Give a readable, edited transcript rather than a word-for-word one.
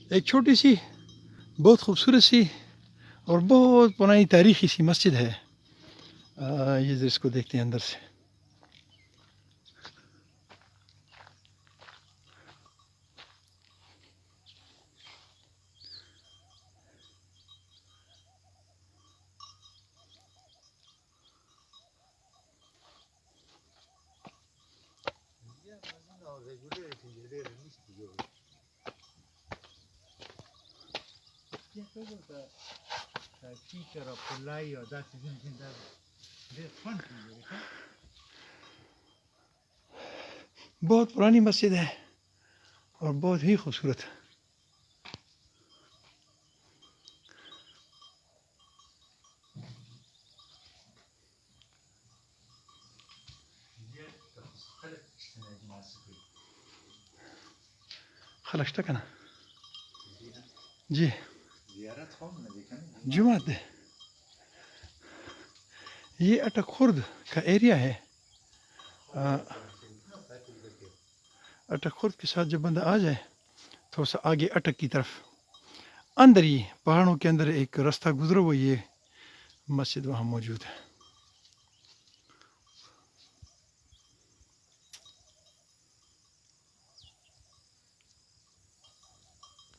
एक छोटी सी बहुत खूबसूरत सी और बहुत पुरानी तारीखी सी मस्जिद है। ये इसको देखते हैं अंदर से। बहुत पुरानी मस्जिद है और बहुत ही खूबसूरत। खलकता का ना जी जुमात है। ये अटक खुर्द का एरिया है। अटक खुर्द के साथ जब बंदा आ जाए थोड़ा सा आगे अटक की तरफ अंदर ही पहाड़ों के अंदर एक रास्ता गुजरा हुआ ये मस्जिद वहाँ मौजूद है।